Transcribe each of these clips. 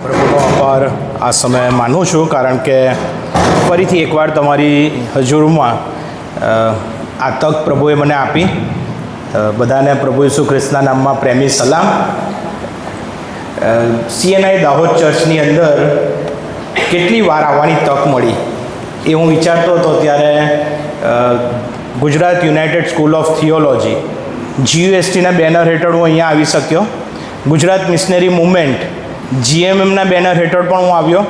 પ્રભુનો આભાર આ સમયે માનું છું, કારણ કે ફરીથી એકવાર તમારી હજુરમાં આ તક પ્રભુએ મને આપી. બધાને પ્રભુ ઈસુ ખ્રિસ્તના નામમાં પ્રેમી સલામ. CNI દાહોદ ચર્ચની અંદર કેટલી વાર આવવાની તક મળી એ હું વિચારતો હતો ત્યારે Gujarat United School of Theology GUSTના બેનર હેઠળ હું અહીંયા આવી શક્યો. ગુજરાત મિશનરી મૂવમેન્ટ GMMના બેનર હેઠળ પણ હું આવ્યો.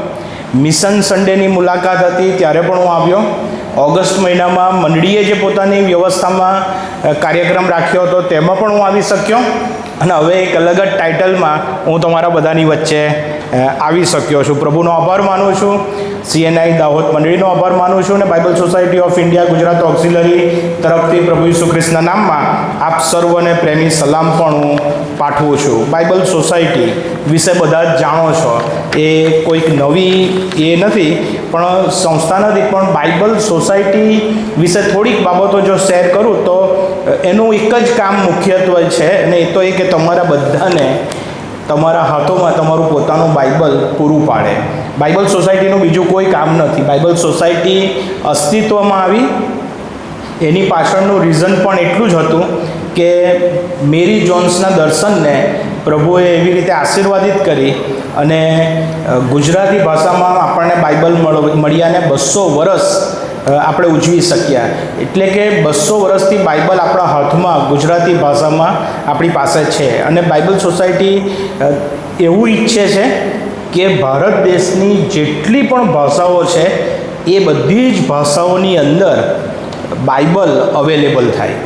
મિશન સન્ડેની મુલાકાત હતી ત્યારે પણ હું આવ્યો. ઓગસ્ટ મહિનામાં મંડળીએ જે પોતાની વ્યવસ્થામાં કાર્યક્રમ રાખ્યો હતો તેમાં પણ હું આવી શક્યો. અને હવે એક અલગ જ ટાઇટલમાં હું તમારા બધાની વચ્ચે આવી શક્યો છું. પ્રભુનો આભાર માનું છું. CNI દાહોદ મંડળીનો આભાર માનું છું અને Bible society of India Gujarat auxiliary તરફથી પ્રભુ ઈસુ ખ્રિસ્તના નામમાં આપ સર્વને પ્રેમી સલામ પણ હું પાઠવું છું. બાઇબલ સોસાયટી વિશે બધા જ જાણો છો, એ કોઈક નવી એ નથી, પણ સંસ્થા નથી, પણ બાઇબલ સોસાયટી વિશે થોડીક બાબતો જો શેર કરું તો એનું એક જ કામ મુખ્યત્વે છે, અને એ તો એ કે તમારા બધાને તમારા હાથોમાં તમારું પોતાનું બાઇબલ પૂરું પાડે. બાઇબલ સોસાયટીનું બીજું કોઈ કામ નથી. બાઇબલ સોસાયટી અસ્તિત્વમાં આવી એની પાછળનું રીઝન પણ એટલું જ હતું કે મેરી જોન્સના દર્શનને પ્રભુએ એવી રીતે આશીર્વાદિત કરી અને ગુજરાતી ભાષામાં આપણને બાઇબલ મળ્યાને 200 વર્ષ આપણે ઉજવી શક્યા. એટલે કે 200 વર્ષથી બાઇબલ આપણા હાથમાં ગુજરાતી ભાષામાં આપણી પાસે છે. અને બાઇબલ સોસાયટી એવું ઈચ્છે છે કે ભારત દેશની જેટલી પણ ભાષાઓ છે એ બધી જ ભાષાઓની અંદર બાઇબલ અવેલેબલ થાય.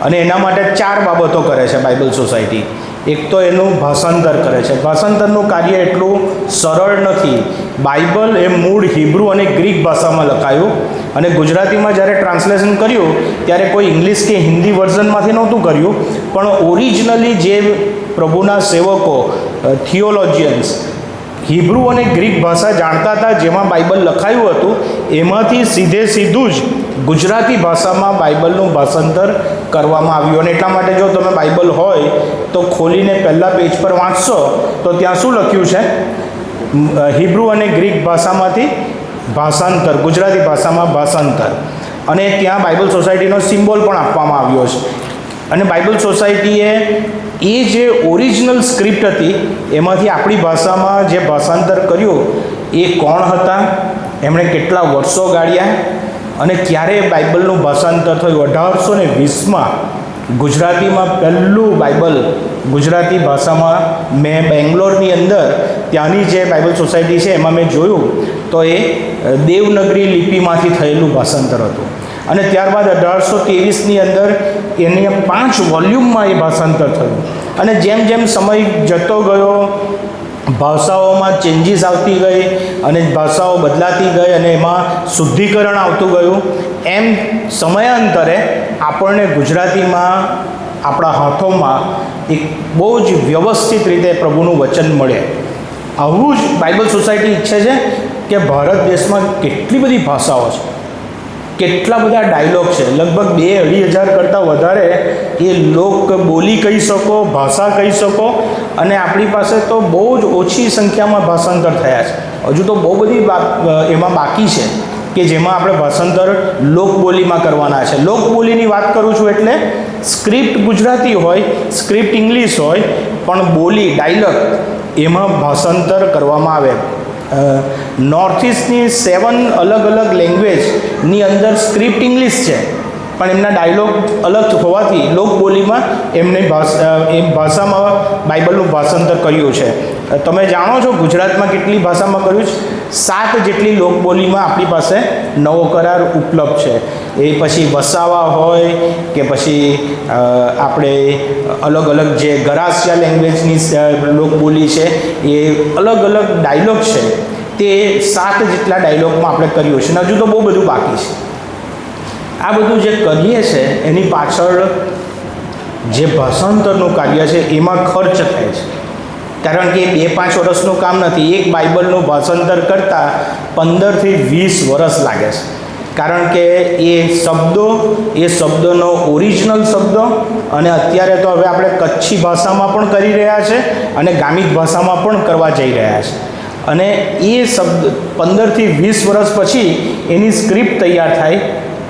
અને એના માટે 4 બાબતો કરે છે બાઇબલ સોસાયટી. એક તો એનું ભાષાંતર કરે છે. ભાષાંતરનું કાર્ય એટલું સરળ નથી. બાઇબલ એ મૂળ હિબ્રુ અને ગ્રીક ભાષામાં લખાયું અને ગુજરાતીમાં જ્યારે ટ્રાન્સલેશન કર્યું ત્યારે કોઈ ઇંગ્લિશ કે હિન્દી વર્ઝનમાંથી નહોતું કર્યું, પણ ઓરિજિનલી જે પ્રભુના સેવકો થિયોલોજિયન્સ હિબ્રુ અને ગ્રીક ભાષા જાણતા હતા, જેમાં બાઇબલ લખાયું હતું, એમાંથી સીધું જ ગુજરાતી ભાષામાં બાઇબલનું ભાષાંતર કરવામાં આવ્યું. અને એટલા માટે જો તમે બાઇબલ હોય તો ખોલીને પહેલા પેજ પર વાંચશો તો ત્યાં શું લખ્યું છે? હિબ્રુ અને ગ્રીક ભાષામાંથી ભાષાંતર, ગુજરાતી ભાષામાં ભાષાંતર. અને ત્યાં બાઇબલ સોસાયટીનો સિમ્બોલ પણ આપવામાં આવ્યો છે. અને બાઇબલ સોસાયટીએ એ જે ઓરિજિનલ સ્ક્રિપ્ટ હતી એમાંથી આપણી ભાષામાં જે ભાષાંતર કર્યું એ કોણ હતા, એમણે કેટલા વર્ષો ગાળ્યા અને ક્યારે બાઇબલનું ભાષાંતર થયું? 1820માં ગુજરાતીમાં પહેલું બાઇબલ ગુજરાતી ભાષામાં મેં બેંગ્લોરની અંદર ત્યાંની જે બાઇબલ સોસાયટી છે એમાં મેં જોયું તો એ દેવનગરી લિપિમાંથી થયેલું ભાષાંતર હતું. અને ત્યારબાદ 1823ની અંદર એને 5 વોલ્યુમમાં એ ભાષાંતર થયું. અને જેમ જેમ સમય જતો ગયો, ભાષાઓમાં ચેન્જીસ આવતી ગઈ અને ભાષાઓ બદલાતી ગઈ અને એમાં શુદ્ધિકરણ આવતું ગયું, એમ સમયાંતરે આપણને ગુજરાતીમાં આપણા હાથોમાં એક બહુ જ વ્યવસ્થિત રીતે પ્રભુનું વચન મળે. આવું જ બાઇબલ સોસાયટી ઈચ્છે છે કે ભારત દેશમાં કેટલી બધી ભાષાઓ છે, કેટલા બધા ડાયલોગ છે, લગભગ 2-2,500 કરતાં વધારે એ લોક બોલી કહી શકો, ભાષા કહી શકો. અને આપણી પાસે તો બહુ જ ઓછી સંખ્યામાં ભાષાંતર થયા છે. હજુ તો બહુ બધી એમાં બાકી છે કે જેમાં આપણે ભાષાંતર લોકબોલીમાં કરવાના છે. લોકબોલીની વાત કરું છું એટલે સ્ક્રિપ્ટ ગુજરાતી હોય, સ્ક્રિપ્ટ ઇંગ્લિશ હોય, પણ બોલી ડાયલોગ એમાં ભાષાંતર કરવામાં આવે. નોર્થ ઇસ્ટની 7 અલગ અલગ લેંગ્વેજની અંદર સ્ક્રિપ્ટ ઇંગ્લિશ છે, પણ એમના ડાયલોગ અલગ હોવાથી લોકબોલીમાં એમને એ ભાષામાં બાઇબલનું ભાષાંતર કર્યું છે. તમે જાણો છો ગુજરાતમાં કેટલી ભાષામાં કર્યું છે? 7 જેટલી લોકબોલીમાં આપણી પાસે નવો કરાર ઉપલબ્ધ છે. એ પછી વસાવા હોય કે પછી આપણે અલગ અલગ જે ગરાસિયા લેંગ્વેજની લોકબોલી છે એ અલગ અલગ ડાયલોગ છે, તે 7 જેટલા ડાયલોગમાં આપણે કર્યું છે. હજુ તો બહુ બધું બાકી છે. આ બધું જે કરીએ છીએ એની પાછળ જે ભાષાંતરનું કાર્ય છે એમાં ખર્ચ થાય છે. કારણ કે 2-5 વર્ષનું કામ નથી. એક બાઇબલનું ભાષાંતર કરતાં 15થી 20 વર્ષ લાગે છે. કારણ કે એ શબ્દોનો ઓરિજિનલ શબ્દો, અને અત્યારે તો હવે આપણે કચ્છી ભાષામાં પણ કરી રહ્યા છે અને ગામિત ભાષામાં પણ કરવા જઈ રહ્યા છે. અને એ શબ્દ 15થી 20 વર્ષ પછી એની સ્ક્રિપ્ટ તૈયાર થાય,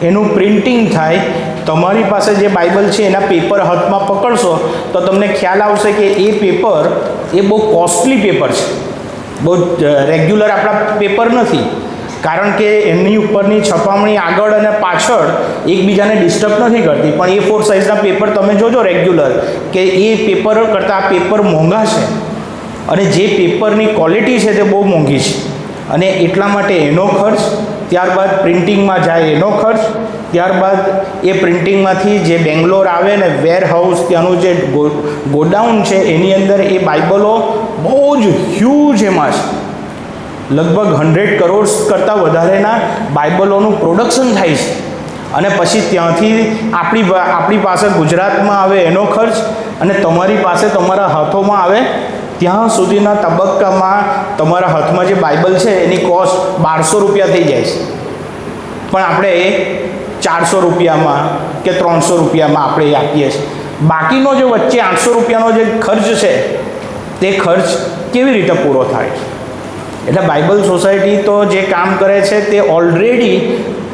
એનું પ્રિન્ટિંગ થાય. તમારી પાસે જે બાઇબલ છે એના પેપર હાથમાં પકડશો તો તમને ખ્યાલ આવશે કે એ પેપર એ બહુ કોસ્ટલી પેપર છે, બહુ રેગ્યુલર આપણા પેપર નથી. કારણ કે એમની ઉપરની છપામણી આગળ અને પાછળ એકબીજાને ડિસ્ટર્બ નથી કરતી. પણ A4 સાઇઝના પેપર તમે જોજો રેગ્યુલર કે એ પેપર કરતાં આ પેપર મોંઘા છે અને જે પેપરની ક્વોલિટી છે તે બહુ મોંઘી છે. અને એટલા માટે એનો ખર્ચ, ત્યારબાદ પ્રિન્ટિંગમાં જાય એનો ખર્ચ, ત્યારબાદ એ પ્રિન્ટિંગમાંથી જે બેંગ્લોર આવે ને વેર હાઉસ, ત્યાંનું જે ગોડાઉન છે એની અંદર એ બાઇબલો બહુ જ હ્યુજ એમાં છે. લગભગ 100 કરોડ કરતાં વધારેના બાઇબલોનું પ્રોડક્શન થાય છે. અને પછી ત્યાંથી આપણી પાસે ગુજરાતમાં આવે એનો ખર્ચ, અને તમારી પાસે તમારા હાથોમાં આવે ત્યાં સુધીના તબક્કામાં તમારા હાથમાં જે બાઇબલ છે એની કોસ્ટ 1200 રૂપિયા થઈ જાય છે. પણ આપણે એ 400 રૂપિયામાં કે 300 રૂપિયામાં આપણે એ આપીએ છીએ. બાકીનો જે વચ્ચે 800 રૂપિયાનો જે ખર્ચ છે તે ખર્ચ કેવી રીતે પૂરો થાય? એટલે બાઇબલ સોસાયટી તો જે કામ કરે છે તે ઓલરેડી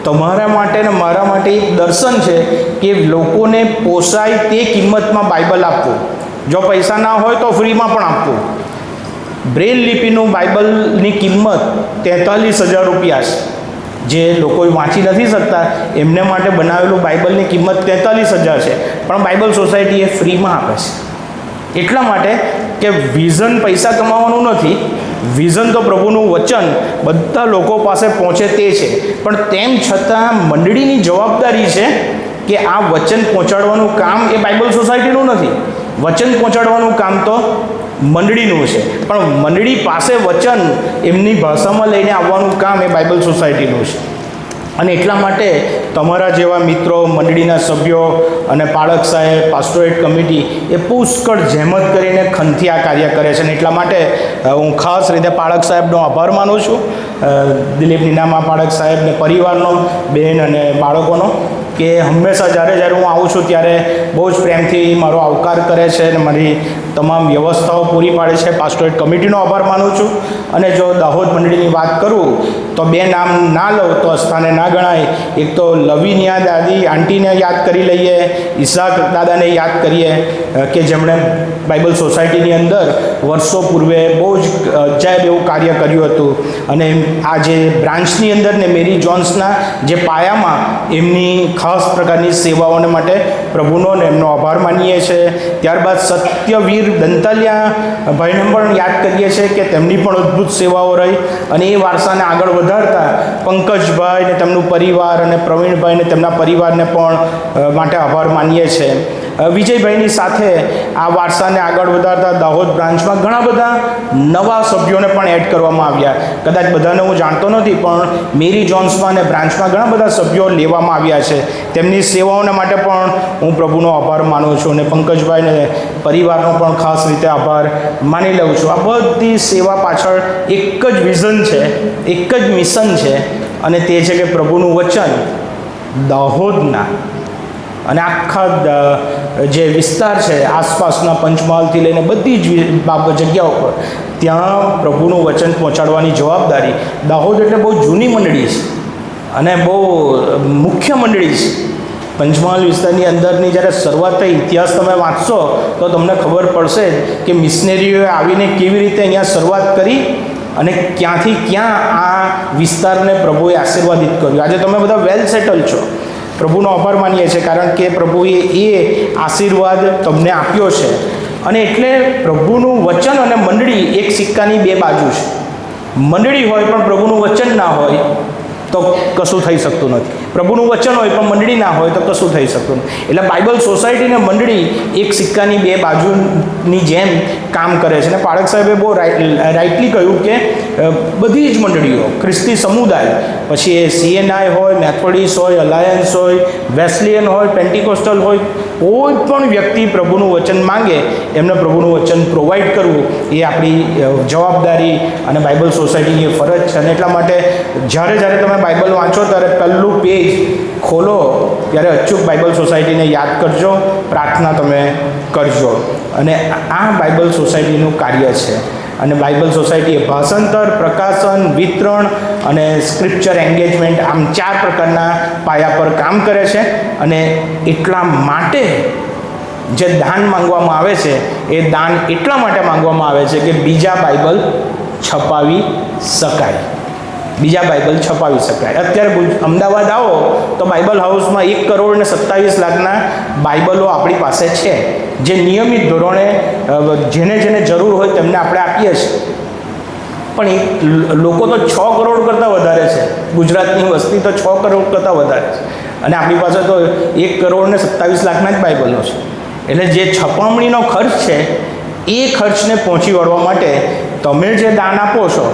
તમારા માટે ને મારા માટે એક દર્શન છે કે લોકોને પોસાય તે કિંમતમાં બાઇબલ આપવું. જો પૈસા ના હોય તો ફ્રીમાં પણ આપવું. બ્રેલ લિપિનું બાઇબલની કિંમત 43,000 રૂપિયા છે. જે લોકો વાંચી નથી શકતા એમને માટે બનાવેલું બાઇબલની કિંમત 43,000 છે, પણ બાઇબલ સોસાયટી એ ફ્રીમાં આપે છે. એટલા માટે કે વિઝન પૈસા કમાવાનું નથી, વિઝન તો પ્રભુનું વચન બધા લોકો પાસે પહોંચે તે છે. પણ તેમ છતાં મંડળીની જવાબદારી છે કે આ વચન પહોંચાડવાનું કામ એ બાઇબલ સોસાયટીનું નથી, વચન પહોંચાડવાનું કામ તો મંડળીનું છે. પણ મંડળી પાસે વચન એમની ભાષામાં લઈને આવવાનું કામ એ બાઇબલ સોસાયટીનું છે. અને એટલા માટે તમારા જેવા મિત્રો, મંડળીના સભ્યો અને પાળક સાહેબ, પાસ્ટોરેટ કમિટી એ પુષ્કળ જહેમત કરીને ખનથી આ કાર્ય કરે છે. અને એટલા માટે હું ખાસ રીતે પાળક સાહેબનો આભાર માનું છું, દિલીપ નીનામા પાળક સાહેબને પરિવારનો, બહેન અને બાળકોનો, કે હંમેશા જ્યારે હું આવું છું ત્યારે બહુ જ પ્રેમથી મારો આવકાર કરે છે અને મારી તમામ વ્યવસ્થાઓ પૂરી પાડે છે. પાસ્ટોરેટ કમિટીનો આભાર માનું છું. અને જો દાહોદ મંડળીની વાત કરું તો 2 નામ ના લઉં તો સ્થાને ના ગણાય. એક તો લવિનિયા દાદી આંટીને યાદ કરી લઈએ, ઈસાક દાદાને યાદ કરીએ કે જેમણે બાઇબલ સોસાયટીની અંદર વર્ષો પૂર્વે બહુ જ અજાયબ એવું કાર્ય કર્યું હતું. અને આ જે બ્રાન્ચની અંદર ને મેરી જોન્સના જે પાયામાં એમની ખાસ પ્રકારની સેવાઓને માટે પ્રભુનો ને એમનો આભાર માનીએ છીએ. ત્યારબાદ સત્યવીર દંતાલિયા ભાઈને પણ યાદ કરીએ છીએ કે તેમની પણ અદ્ભુત સેવાઓ રહી. અને એ વારસાને આગળ વધારતા પંકજભાઈ ને તેમનું પરિવાર અને પ્રવીણભાઈ ને તેમના પરિવારને પણ માટે આભાર માનીએ છીએ. વિજયભાઈની સાથે આ વારસાને આગળ વધારતા દાહોદ બ્રાન્ચમાં ઘણા બધા નવા સભ્યોને પણ એડ કરવામાં આવ્યા. કદાચ બધાને હું જાણતો નથી, પણ મેરી જોન્સમાં અને બ્રાન્ચમાં ઘણા બધા સભ્યો લેવામાં આવ્યા છે. તેમની સેવાઓને માટે પણ હું પ્રભુનો આભાર માનું છું અને પંકજભાઈને પરિવારનો પણ ખાસ રીતે આભાર માની લઉં છું. આ બધી સેવા પાછળ એક જ વિઝન છે, એક જ મિશન છે, અને તે છે કે પ્રભુનું વચન દાહોદના અને આખા જે વિસ્તાર છે આસપાસના પંચમહાલથી લઈને બધી જ જગ્યાઓ પર ત્યાં પ્રભુનું વચન પહોંચાડવાની જવાબદારી. દાહોદ એટલે બહુ જૂની મંડળી છે અને બહુ મુખ્ય મંડળી છે. પંચમહાલ વિસ્તારની અંદરની જ્યારે શરૂઆત થઈ, ઇતિહાસ તમે વાંચશો તો તમને ખબર પડશે કે મિશનરીઓએ આવીને કેવી રીતે અહીંયા શરૂઆત કરી અને ક્યાંથી ક્યાં આ વિસ્તારને પ્રભુએ આશીર્વાદિત કર્યું. આજે તમે બધા વેલ સેટલ છો. પ્રભુનો આભાર માનીએ છીએ કારણ કે પ્રભુએ એ આશીર્વાદ તમને આપ્યો છે. અને એટલે પ્રભુનું વચન અને મંડળી એક સિક્કાની 2 બાજુ છે. મંડળી હોય પણ પ્રભુનું વચન ના હોય તો કશું થઈ શકતું નથી. પ્રભુનું વચન હોય પણ મંડળી ના હોય તો કશું થઈ શકતું નથી. એટલે બાઇબલ સોસાયટી અને મંડળી એક સિક્કાની 2 બાજુની જેમ કામ કરે છે. અને પાળક સાહેબે બહુ રાઇટલી કહ્યું કે બધી જ મંડળીઓ, ખ્રિસ્તી સમુદાય, પછી એ CNI હોય, મેથોડિસ્ટ હોય, અલાયન્સ હોય, વેસ્લિયન હોય, પેન્ટિકોસ્ટલ હોય, કોઈ પણ વ્યક્તિ પ્રભુનું વચન માંગે એમને પ્રભુનું વચન પ્રોવાઈડ કરવું એ આપણી જવાબદારી અને બાઇબલ સોસાયટીની ફરજ છે. અને એટલા માટે જ્યારે તમે બાઇબલ વાંચો ત્યારે પહેલું પેજ ખોલો ત્યારે અચૂક બાઇબલ સોસાયટીને યાદ કરજો, પ્રાર્થના તમે કરજો. અને આ બાઇબલ સોસાયટીનું કાર્ય છે. અને બાઇબલ સોસાયટીએ ભાષાંતર, પ્રકાશન, વિતરણ અને સ્ક્રિપ્ચર એન્ગેજમેન્ટ આમ 4 પ્રકારના પાયા પર કામ કરે છે. અને એટલા માટે જે દાન માંગવામાં આવે છે એ દાન એટલા માટે માંગવામાં આવે છે કે બીજા બાઇબલ છપાવી શકાય. અત્યારે અમદાવાદ આવો તો બાઇબલ હાઉસમાં 1,27,00,000 બાઇબલો આપણી પાસે છે, જે નિયમિત ધોરણે જેને જરૂર હોય તેમને આપણે આપીએ છીએ. પણ લોકો તો 6 કરોડ કરતાં વધારે છે. ગુજરાતની વસ્તી તો 6 કરોડ કરતાં વધારે છે અને આપણી પાસે તો 1,27,00,000 જ બાઇબલો છે. એટલે જે છપામણીનો ખર્ચ છે એ ખર્ચને પહોંચી વળવા માટે તમે જે દાન આપો છો,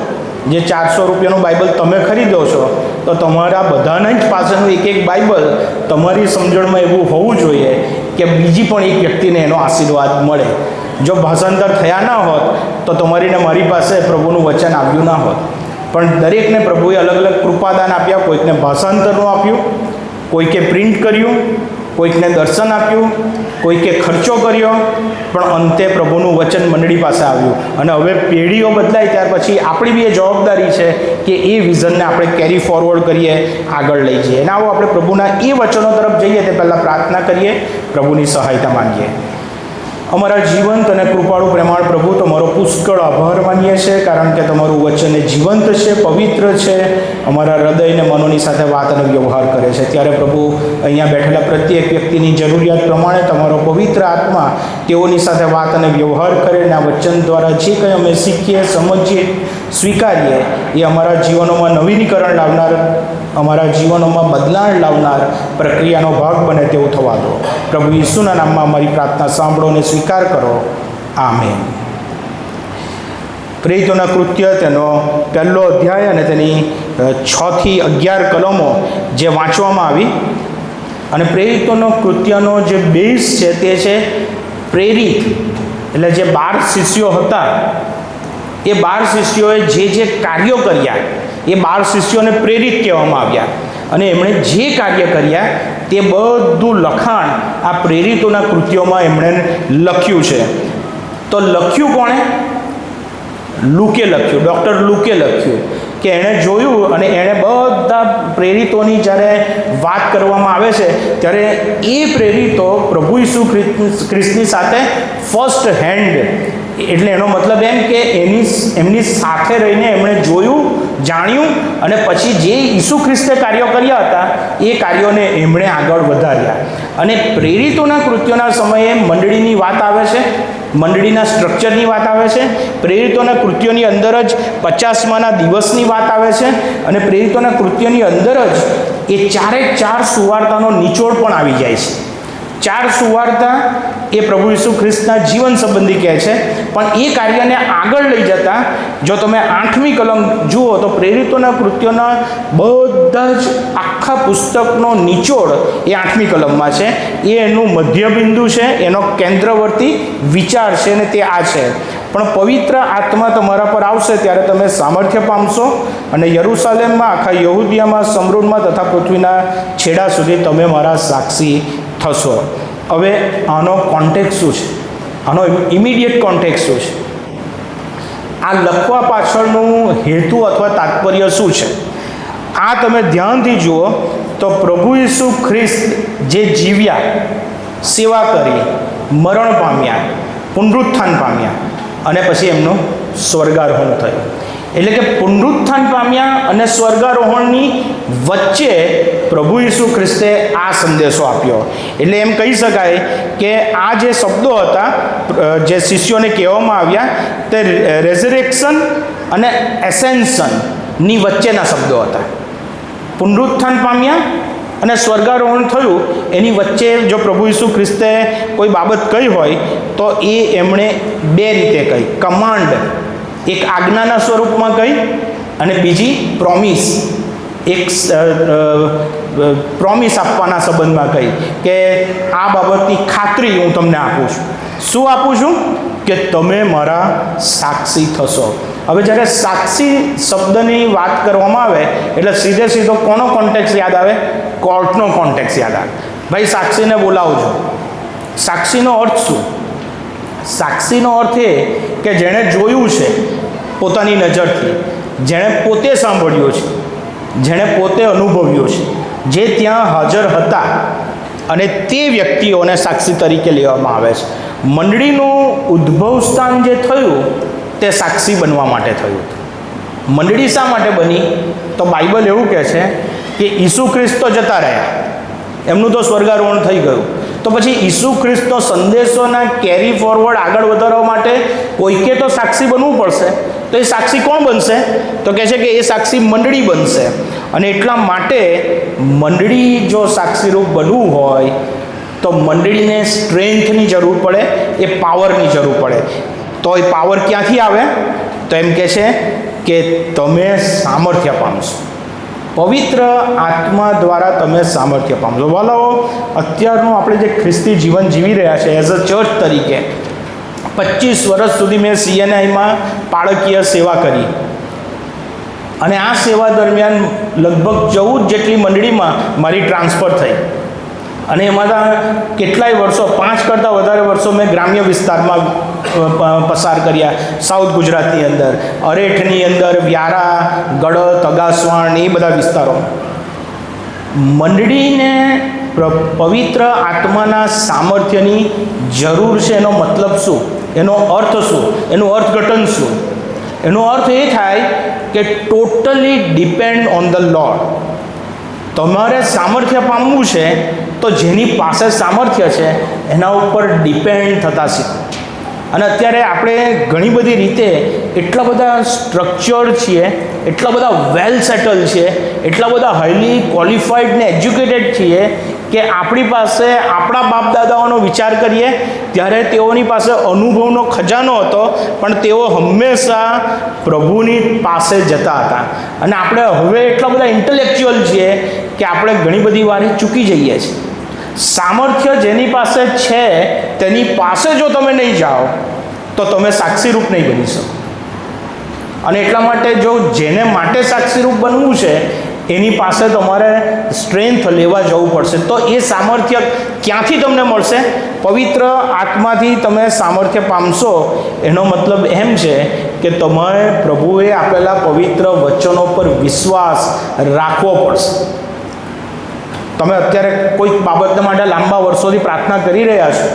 જે 400 રૂપિયાનું બાઇબલ તમે ખરીદો છો, તો તમારા બધાના જ પાસેનું એક બાઇબલ તમારી સમજણમાં એવું હોવું જોઈએ કે બીજી પણ એક વ્યક્તિને એનો આશીર્વાદ મળે. જો ભાષાંતર થયા ના હોત તો તમારીને મારી પાસે પ્રભુનું વચન આવ્યું ના હોત. પણ દરેકને પ્રભુએ અલગ અલગ કૃપાદાન આપ્યા. કોઈકને ભાષાંતરનું આપ્યું, કોઈકે પ્રિન્ટ કર્યું, કોઈકને દર્શન આપ્યું, કોઈકે ખર્ચો કર્યો, પણ અંતે પ્રભુનું વચન મંડળી પાસે આવ્યું. અને હવે પેઢીઓ બદલાય ત્યાર પછી આપણી બી એ જવાબદારી છે કે એ વિઝનને આપણે કેરી ફોરવર્ડ કરીએ, આગળ લઈ જઈએ. અને આવો આપણે પ્રભુના એ વચનો તરફ જઈએ તે પહેલાં પ્રાર્થના કરીએ, પ્રભુની સહાયતા માંગીએ. અમારા જીવંત અને કૃપાળુ પ્રેમાળ પ્રભુ, તમારો પુષ્કળ આભાર માનીએ છીએ, કારણ કે તમારું વચન એ જીવંત છે, પવિત્ર છે, અમારા હૃદય અને મનોની સાથે વાત અને વ્યવહાર કરે છે. ત્યારે પ્રભુ, અહીંયા બેઠેલા પ્રત્યેક વ્યક્તિની જરૂરિયાત પ્રમાણે તમારો પવિત્ર આત્મા તેઓની સાથે વાત અને વ્યવહાર કરે અને આ વચન દ્વારા જે કંઈ અમે શીખીએ, સમજીએ, સ્વીકારીએ એ અમારા જીવનોમાં નવીનીકરણ લાવનાર, અમારા જીવનોમાં બદલાણ લાવનાર પ્રક્રિયાનો ભાગ બને તેવું થવા દો. પ્રભુ ઈસુના નામમાં અમારી પ્રાર્થના સાંભળો અને સ્વીકાર કરો. આમેન. પ્રેરિતોના કૃત્ય તેનો 1લો અધ્યાય અને તેની 6 થી 11 કલમો જે વાંચવામાં આવી. અને પ્રેરિતોનો કૃત્યનો જે બેઝ છે તે છે પ્રેરિત, એટલે જે 12 શિષ્યો હતા એ 12 શિષ્યોએ જે કાર્યો કર્યા એ 12 શિષ્યોને પ્રેરિત કહેવામાં આવ્યા. અને એમણે જે કાર્ય કર્યા તે બધું લખાણ આ પ્રેરિતોના કૃત્યોમાં એમણે લખ્યું છે. તો લખ્યું કોણે? લુકે લખ્યું, ડૉક્ટર લુકે લખ્યું કે એણે જોયું અને એણે બધા પ્રેરિતોની જ્યારે વાત કરવામાં આવે છે ત્યારે એ પ્રેરિતો પ્રભુ ઈસુ ખ્રિસ્તની સાથે ફર્સ્ટ હેન્ડ, એટલે એનો મતલબ એમ કે એમની સાથે રહીને એમણે જોયું, જાણ્યું અને પછી જે ઈસુ ખ્રિસ્તે કાર્યો કર્યા હતા એ કાર્યોને એમણે આગળ વધાર્યા. અને પ્રેરિતોના કૃત્યોના સમયે મંડળીની વાત આવે છે, મંડળીના સ્ટ્રક્ચરની વાત આવે છે. પ્રેરિતોના કૃત્યોની અંદર જ 50મા દિવસની વાત આવે છે. અને પ્રેરિતોના કૃત્યોની અંદર જ એ 4 સુવાર્તાનો નિચોડ પણ આવી જાય છે. 4 સુવાર્તા એ પ્રભુ ઈસુ ખ્રિસ્તના જીવન સંબંધી કહે છે. પણ એ કાર્યને આગળ લઈ જતા જો તમે 8મી કલમ જુઓ તો પ્રેરિતોના કૃત્યોના બધા જ આખા પુસ્તકનો નિચોડ એ 8મી કલમમાં છે. એ એનું મધ્યબિંદુ છે, એનો કેન્દ્રવર્તી વિચાર છે અને તે આ છે: પણ પવિત્ર આત્મા તમારા પર આવશે ત્યારે તમે સામર્થ્ય પામશો અને યરૂશાલેમમાં, આખા યહૂદિયામાં, સમરૂનમાં તથા પૃથ્વીના છેડા સુધી તમે મારા સાક્ષી થશો. હવે આનો કોન્ટેક્ટ શું છે? આનો ઇમિડિયેટ કોન્ટેક્ટ શું છે? આ લખવા પાછળનું હેતુ અથવા તાત્પર્ય શું છે? આ તમે ધ્યાનથી જુઓ તો પ્રભુ ઈસુ ખ્રિસ્ત જે જીવ્યા, સેવા કરી, મરણ પામ્યા, પુનરુત્થાન પામ્યા અને પછી એમનું સ્વર્ગારોહણ થયું. એટલે કે પુનરુત્થાન પામ્યા અને સ્વર્ગારોહણની વચ્ચે પ્રભુ ઈસુ ખ્રિસ્તે આ સંદેશો આપ્યો. એટલે એમ કહી શકાય કે આ જે શબ્દો હતા જે શિષ્યોને કહેવામાં આવ્યા તે રેઝરેક્શન અને એસેન્શનની વચ્ચેના શબ્દો હતા. પુનરુત્થાન પામ્યા અને સ્વર્ગારોહણ થયું એની વચ્ચે જો પ્રભુ ઈસુ ખ્રિસ્તે કોઈ બાબત કહી હોય તો એ એમણે 2 રીતે કહી. કમાન્ડ, એક આજ્ઞાના સ્વરૂપમાં કહી, અને બીજી પ્રોમિસ, એક પ્રોમિસ આપવાના સંબંધમાં કહી કે આ બાબતની ખાતરી હું તમને આપું છું. શું આપું છું? કે તમે મારા સાક્ષી થશો. હવે જ્યારે સાક્ષી શબ્દની વાત કરવામાં આવે એટલે સીધો કોનો કોન્ટેક્સ યાદ આવે? કોર્ટનો કોન્ટેક્સ યાદ આવે. ભાઈ સાક્ષીને બોલાવજો. સાક્ષીનો અર્થ શું? સાક્ષીનો અર્થ એ કે જેણે જોયું છે પોતાની નજરથી, જેણે પોતે સાંભળ્યું છે, જેણે પોતે અનુભવ્યું છે, જે ત્યાં હાજર હતા, અને તે વ્યક્તિઓને સાક્ષી તરીકે લેવામાં આવે છે. મંડળીનું ઉદ્ભવ સ્થાન જે થયું તે સાક્ષી બનવા માટે થયું. મંડળી શા માટે બની? તો બાઇબલ એવું કહે છે કે ઈસુ ખ્રિસ્ત તો જતા રહ્યા, એમનું તો સ્વર્ગારોહણ થઈ ગયું, તો પછી ઈસુ ખ્રિસ્તનો સંદેશોના કેરી ફોરવર્ડ આગળ વધારવા માટે કોઈકે તો સાક્ષી બનવું પડશે. તો એ સાક્ષી કોણ બનશે? તો કહે છે કે એ સાક્ષી મંડળી બનશે. અને એટલા માટે મંડળી જો સાક્ષીરૂપ બનવું હોય તો મંડળીને સ્ટ્રેન્થની જરૂર પડે, એ પાવરની જરૂર પડે. તો એ પાવર ક્યાંથી આવે? તો એમ કહે છે કે તમે સામર્થ્ય પામશો, પવિત્ર આત્મા દ્વારા તમે સામર્થ્ય પામશો. વાલાઓ, અત્યારનું આપણે જે ખ્રિસ્તી જીવન જીવી રહ્યા છે એઝ અ ચર્ચ તરીકે, 25 વર્ષ સુધી મેં CNIમાં બાળકીય સેવા કરી, અને આ સેવા દરમિયાન લગભગ 14 જેટલી મંડળીમાં મારી ટ્રાન્સફર થઈ, અને એમાં કેટલાય વર્ષો, 5 કરતાં વધારે વર્ષો મેં ગ્રામ્ય વિસ્તારમાં પસાર કર્યા. સાઉથ ગુજરાતની અંદર, અરેઠની અંદર, વ્યારા, ગળત, અગાસવાણ, એ બધા વિસ્તારો. મંડળીને પવિત્ર આત્માના સામર્થ્યની જરૂર છે. એનો મતલબ શું? એનો અર્થ શું? એનું અર્થઘટન શું? એનો અર્થ એ થાય કે totally depend on the lord. તમારે સામર્થ્ય પામવું છે તો જેની પાસે સામર્થ્ય છે એના ઉપર ડિપેન્ડ થતા શીખો. અને અત્યારે આપણે ઘણી બધી રીતે એટલા બધા સ્ટ્રક્ચર્ડ છીએ, એટલા બધા વેલ સેટલ છીએ, એટલા બધા હાઈલી ક્વોલિફાઈડ ને એજ્યુકેટેડ છીએ કે આપણી પાસે આપણા બાપ દાદાઓનો વિચાર કરીએ ત્યારે તેઓની પાસે અનુભવનો ખજાનો હતો, પણ તેઓ હંમેશા પ્રભુની પાસે જતા હતા. અને આપણે હવે એટલા બધા ઇન્ટેલેક્ચ્યુઅલ છીએ કે આપણે ઘણી બધી વાર ચૂકી જઈએ છીએ. સામર્થ્ય જેની પાસે છે તેની પાસે જો તમે નહીં જાઓ તો તમે સાક્ષીરૂપ નહીં બની શકો. અને એટલા માટે જો જેને માટે સાક્ષીરૂપ બનવું છે એની પાસે તમારે સ્ટ્રેન્થ લેવા જવું પડશે. તો એ સામર્થ્ય ક્યાંથી તમને મળશે? પવિત્ર આત્માથી તમે સામર્થ્ય પામશો. એનો મતલબ એમ છે કે તમારે પ્રભુએ આપેલા પવિત્ર વચનો પર વિશ્વાસ રાખવો પડશે. તમે અત્યારે કોઈક બાબત માટે લાંબા વર્ષોથી પ્રાર્થના કરી રહ્યા છો,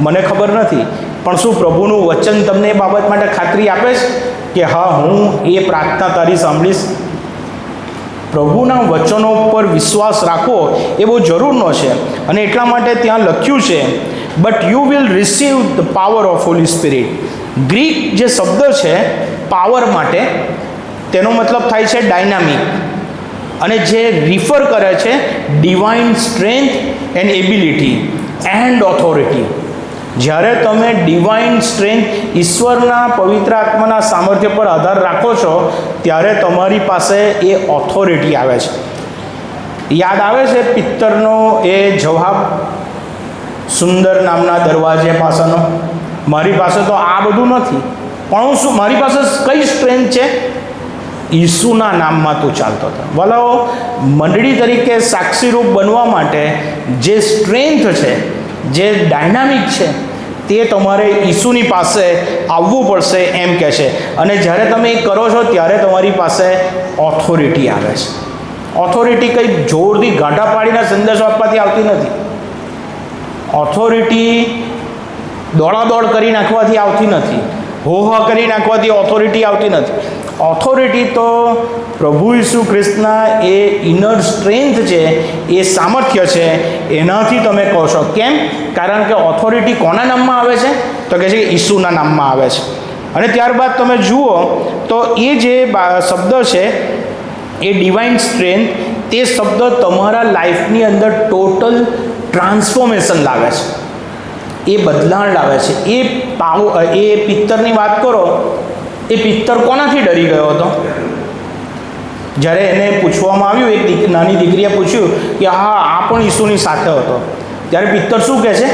મને ખબર નથી, પણ શું પ્રભુનું વચન તમને એ બાબત માટે ખાતરી આપે છે કે હા, હું એ પ્રાર્થના તારી સાંભળીશ? પ્રભુના વચનો પર વિશ્વાસ રાખવો એ બહુ જરૂરનો છે. અને એટલા માટે ત્યાં લખ્યું છે, but you will receive the power of Holi spirit. Greek જે શબ્દ છે પાવર માટે, તેનો મતલબ થાય છે ડાયનામિક, અને જે રિફર કરે છે divine strength and ability and authority. જ્યારે તમે ડિવાઇન સ્ટ્રેન્થ, ઈશ્વરના પવિત્ર આત્માના સામર્થ્ય પર આધાર રાખો છો ત્યારે તમારી પાસે એ ઓથોરિટી આવે છે. યાદ આવે છે પિત્તરનો એ જવાબ સુંદર નામના દરવાજે પાસેનો? મારી પાસે તો આ બધું નથી, પણ હું શું, મારી પાસે કઈ સ્ટ્રેન્થ છે? ઈસુના નામમાં તું ચાલતો હતો. વલાઓ, મંડળી તરીકે સાક્ષીરૂપ બનવા માટે જે સ્ટ્રેન્થ છે, જે ડાયનામિક છે, તે તમારે ઈસુની પાસે આવવું પડશે એમ કહે છે. અને જ્યારે તમે એ કરો છો ત્યારે તમારી પાસે ઓથોરિટી આવે છે. ઓથોરિટી કંઈ જોરથી ગાંઠા પાડીને સંદેશો આપવાથી આવતી નથી. ઓથોરિટી દોડાદોડ કરી નાખવાથી આવતી નથી. હોહા કરી નાખવાથી ઓથોરિટી આવતી નથી. ઓથોરિટી તો પ્રભુ ઈસુ ખ્રિસ્તના એ ઇનર સ્ટ્રેન્થ છે, એ સામર્થ્ય છે, એનાથી તમે કહો છો. કેમ? કારણ કે ઓથોરિટી કોના નામમાં આવે છે? તો કહે છે કે ઈસુના નામમાં આવે છે. અને ત્યારબાદ તમે જુઓ તો એ જે શબ્દ છે એ ડિવાઇન સ્ટ્રેન્થ, તે શબ્દ તમારા લાઈફની અંદર ટોટલ ટ્રાન્સફોર્મેશન લાવે છે, એ બદલાણ લાવે છે. એ પિત્તરની વાત કરો, એ પિત્તર કોનાથી ડરી ગયો હતો? જ્યારે એને પૂછવામાં આવ્યું, એક નાની દીકરીએ પૂછ્યું કે હા, આ પણ ઈસુની સાથે હતો, ત્યારે પિત્તર શું કહે છે?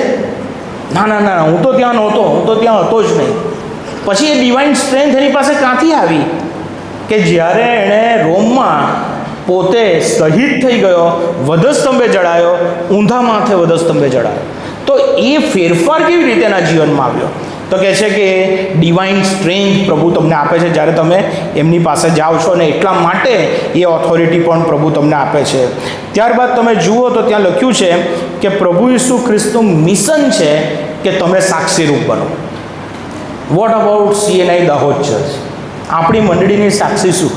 ના ના ના, હું તો ત્યાં નહોતો, હું તો ત્યાં હતો જ નહીં. પછી એ ડિવાઇન સ્ટ્રેન્થ એની પાસે ક્યાંથી આવી? કે જ્યારે એણે રોમમાં પોતે શહીદ થઈ ગયો, વધસ્તંભે જડાયો, ઊંધા માથે વધસ્તંભે જડાયો, તો એ ફેરફાર કેવી રીતે એના જીવનમાં આવ્યો? તો કહે છે કે ડિવાઇન સ્ટ્રેન્થ પ્રભુ તમને આપે છે જ્યારે તમે એમની પાસે જાઓ છો, અને એટલા માટે એ ઓથોરિટી પણ પ્રભુ તમને આપે છે. ત્યારબાદ તમે જુઓ તો ત્યાં લખ્યું છે કે પ્રભુ ઈસુ ખ્રિસ્તનું મિશન છે કે તમે સાક્ષીરૂપ બનો. What about CNI Dahod church? આપણી મંડળીની સાક્ષી શું?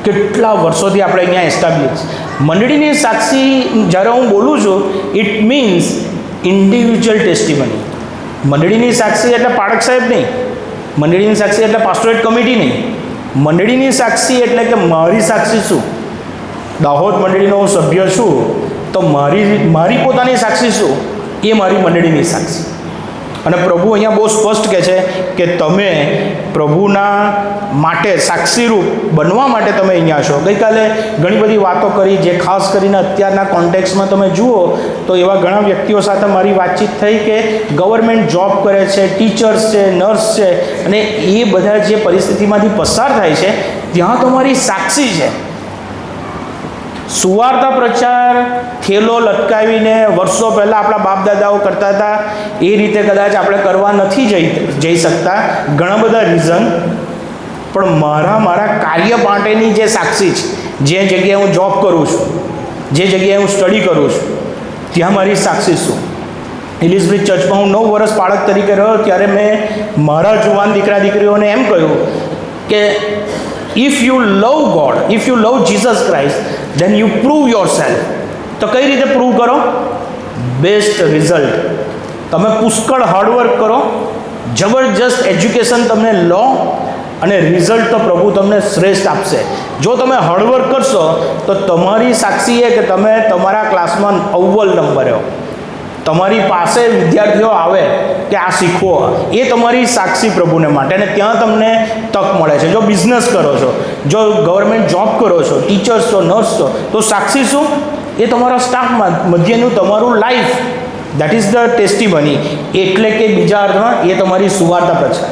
કેટલા વર્ષોથી આપણે અહીંયા એસ્ટાબ્લિશ. મંડળીની સાક્ષી જ્યારે હું બોલું છું, ઇટ મીન્સ ઇન્ડિવિજ્યુઅલ ટેસ્ટિમની. મંડળીની સાક્ષી એટલે પાળક સાહેબ નહીં, મંડળીની સાક્ષી એટલે પાસ્ટોરેટ કમિટી નહીં. મંડળીની સાક્ષી એટલે કે મારી સાક્ષી શું? દાહોદ મંડળીનો હું સભ્ય છું, તો મારી પોતાની સાક્ષી શું? એ મારી મંડળીની સાક્ષી. અને પ્રભુ અહીંયા બહુ સ્પષ્ટ કહે છે કે તમે પ્રભુના માટે સાક્ષીરૂપ બનવા માટે તમે અહીંયા છો. ગઈકાલે ઘણી બધી વાતો કરી, જે ખાસ કરીને અત્યારના કોન્ટેક્સમાં તમે જુઓ તો એવા ઘણા વ્યક્તિઓ સાથે મારી વાતચીત થઈ કે ગવર્મેન્ટ જોબ કરે છે, ટીચર્સ છે, નર્સ છે, અને એ બધા જે પરિસ્થિતિમાંથી પસાર થાય છે ત્યાં તમારી સાક્ષી છે. સુવાર્તા પ્રચાર થેલો લટકાવીને વર્ષો પહેલાં આપણા બાપ દાદાઓ કરતા હતા એ રીતે કદાચ આપણે કરવા નથી જઈ શકતા, ઘણા બધા રીઝન. પણ મારા કાર્ય માટેની જે સાક્ષી છે, જે જગ્યાએ હું જોબ કરું છું, જે જગ્યાએ હું સ્ટડી કરું છું, ત્યાં મારી સાક્ષી શું? એલિઝબ્રિજ ચર્ચમાં હું 9 વર્ષ પાળક તરીકે રહ્યો ત્યારે મેં મારા જુવાન દીકરા દીકરીઓને એમ કહ્યું કે if you love God, if you love Jesus Christ, then you prove yourself. તો કઈ રીતે પ્રૂવ કરો? Best result. તમે પુષ્કળ હાર્ડવર્ક કરો, જબરજસ્ત એજ્યુકેશન તમને લો, અને રિઝલ્ટ તો પ્રભુ તમને શ્રેષ્ઠ આપશે. જો તમે હાર્ડવર્ક કરશો તો તમારી સાક્ષી એ કે તમે તમારા ક્લાસમાં અવ્વલ નંબરે હો, તમારી પાસે વિદ્યાર્થીઓ આવે કે આ શીખવો, એ તમારી સાક્ષી પ્રભુને માટે. અને ત્યાં તમને તક મળે છે. જો બિઝનેસ કરો છો, જો ગવર્મેન્ટ જોબ કરો છો, ટીચર્સ છો, નર્સ છો, તો સાક્ષી શું? એ તમારા સ્ટાફમાં મધ્યનું તમારું લાઈફ, દેટ ઇઝ ધ ટેસ્ટિમની. એટલે કે બીજા અર્થમાં એ તમારી સુવાર્તા પ્રચાર.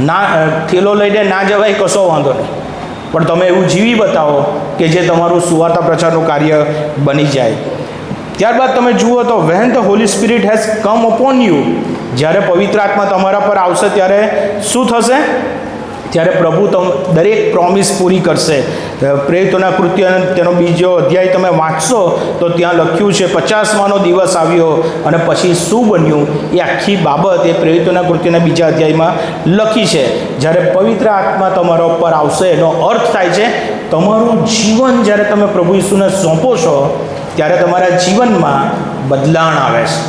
ના થેલો લઈને ના જવાય કશો વાંધો નહીં, પણ તમે એવું જીવી બતાવો કે જે તમારું સુવાર્તા પ્રચારનું કાર્ય બની જાય. ત્યારબાદ તમે જુઓ તો when the Holy Spirit has come upon you, જ્યારે પવિત્ર આત્મા તમારા પર આવશે ત્યારે શું થશે? ત્યારે પ્રભુ દરેક પ્રોમિસ પૂરી કરશે. પ્રેરિતોના કૃત્ય તેનો 2 અધ્યાય તમે વાંચશો તો ત્યાં લખ્યું છે 50માનો દિવસ આવ્યો અને પછી શું બન્યું, એ આખી બાબત એ પ્રેરિતોના કૃત્યના 2 અધ્યાયમાં લખી છે. જ્યારે પવિત્ર આત્મા તમારા ઉપર આવશે એનો અર્થ થાય છે તમારું જીવન જ્યારે તમે પ્રભુ ઈસુને સોંપો છો ત્યારે તમારા જીવનમાં બદલાણ આવે છે.